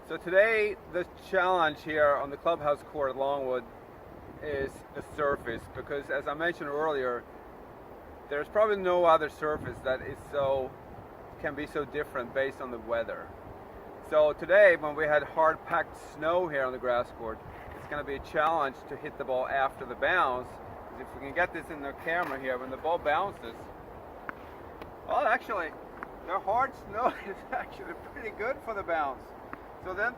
So today the challenge here on the clubhouse court at Longwood is the surface, because as I mentioned earlier, there's probably no other surface that can be so different based on the weather. So today, when we had hard packed snow here on the grass court, it's going to be a challenge to hit the ball after the bounce. If we can get this in the camera here, when the ball bounces, well, actually, the hard snow is actually pretty good for the bounce. So then,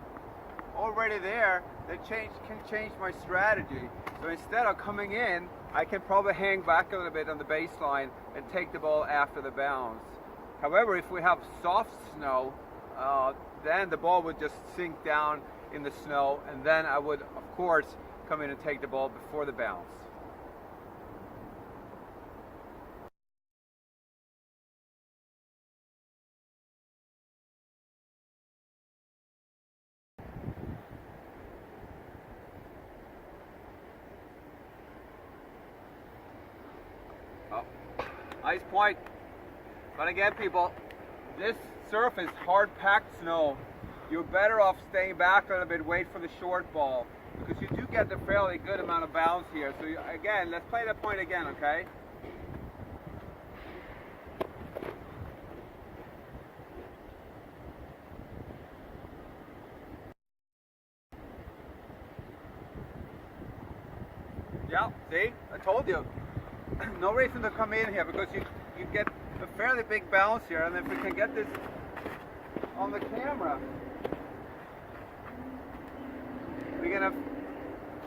already there, can change my strategy. So instead of coming in, I can probably hang back a little bit on the baseline and take the ball after the bounce. However, if we have soft snow, then the ball would just sink down in the snow, and then I would, of course, come in and take the ball before the bounce. Oh, nice point. But again, people, this surface, hard packed snow, you're better off staying back a little bit, wait for the short ball, because you do get a fairly good amount of bounce here. So again, let's play that point again, okay? Yeah, see? I told you. No reason to come in here, because you get a fairly big bounce here, and if we can get this on the camera, we're going to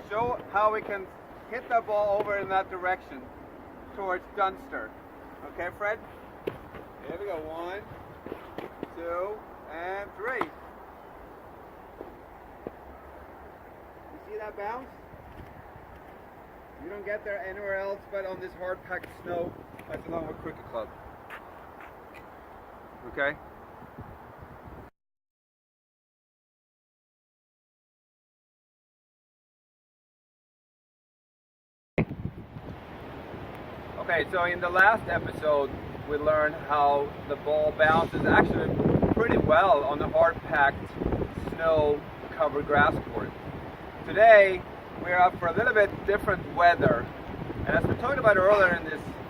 show how we can hit the ball over in that direction towards Dunster. Okay, Fred? Here we go. 1, 2, and 3. You see that bounce? You don't get there anywhere else but on this hard packed snow at the Longwood Cricket Club. Okay? Okay, so in the last episode we learned how the ball bounces actually pretty well on the hard packed snow covered grass court. Today we're up for a little bit different weather, and as we talked about earlier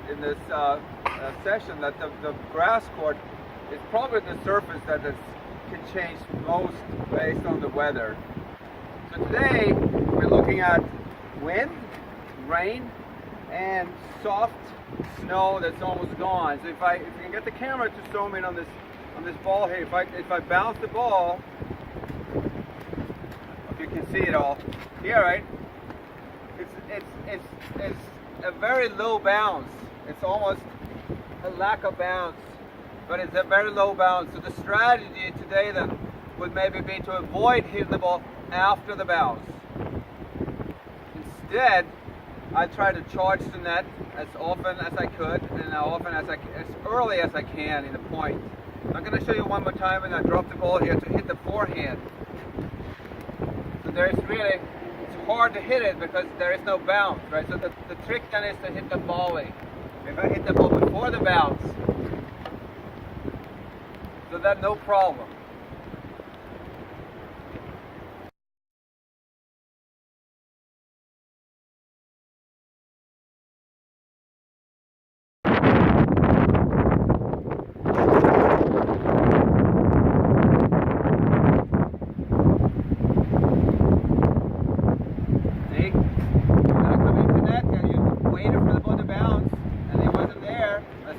in this session, that the grass court is probably the surface that can change most based on the weather. So today we're looking at wind, rain, and soft snow that's almost gone. So if you can get the camera to zoom in on this ball here, if I bounce the ball, if you can see it all here, right? It's a very low bounce. It's almost a lack of bounce, but it's a very low bounce. So the strategy today then would maybe be to avoid hitting the ball after the bounce. Instead, I try to charge the net as often as I could, and as early as I can in the point. I'm going to show you one more time, and I drop the ball here to hit the forehand. So it's hard to hit it because there is no bounce, right? So the trick then is to hit the volley. If I hit the ball before the bounce, so that's no problem.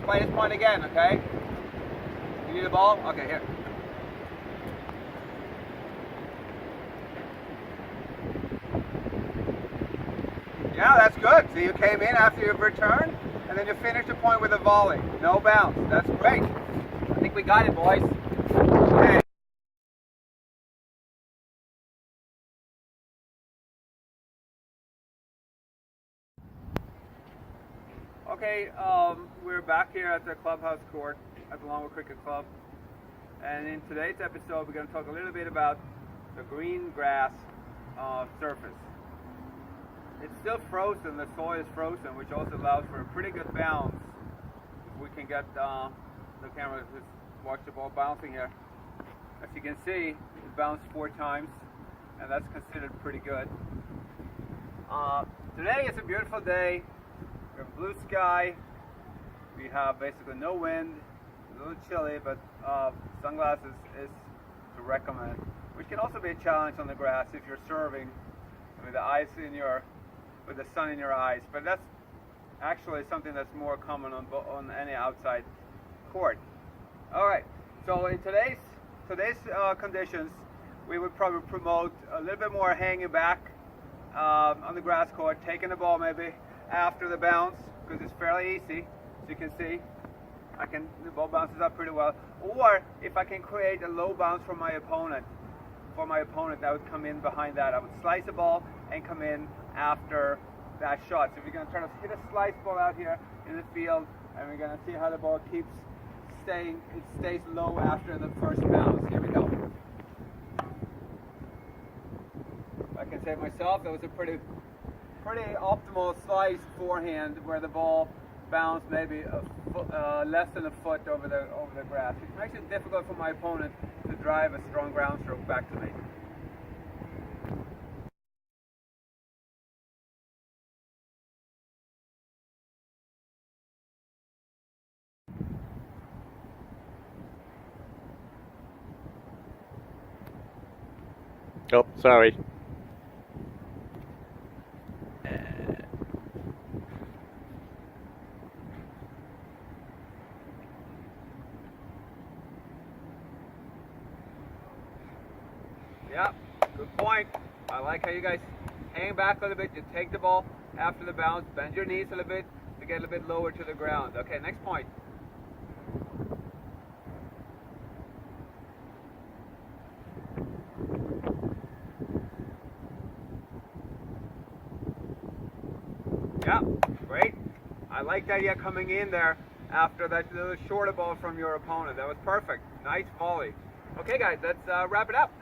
Play this point again, okay? You need the ball? Okay, here. Yeah, that's good. So you came in after you've returned, and then you finished the point with a volley. No bounce. That's great. I think we got it, boys. Okay. Okay, we're back here at the clubhouse court at the Longwood Cricket Club, and in today's episode we're going to talk a little bit about the green grass surface. It's still frozen, the soil is frozen, which also allows for a pretty good bounce. If we can get the camera to watch the ball bouncing here. As you can see, it bounced 4 times, and that's considered pretty good. Today is a beautiful day. We have blue sky. We have basically no wind. A little chilly, but sunglasses is to recommend. Which can also be a challenge on the grass if you're serving with the sun in your eyes. But that's actually something that's more common on any outside court. All right. So in today's conditions, we would probably promote a little bit more hanging back on the grass court, taking the ball maybe after the bounce, because it's fairly easy. As you can see, the ball bounces up pretty well. Or if I can create a low bounce for my opponent, that would come in behind that. I would slice the ball and come in after that shot. So we're going to try to hit a slice ball out here in the field, and we're going to see how the ball stays low after the first bounce. Here we go. I can say myself, that was a pretty optimal slice forehand where the ball bounced maybe less than a foot over the grass, which makes it difficult for my opponent to drive a strong ground stroke back to me. Oh, sorry. Yeah, good point. I like how you guys hang back a little bit. You take the ball after the bounce, bend your knees a little bit to get a little bit lower to the ground. Okay, next point. Yeah, great. I like that you're coming in there after that little shorter ball from your opponent. That was perfect. Nice volley. Okay, guys, let's wrap it up.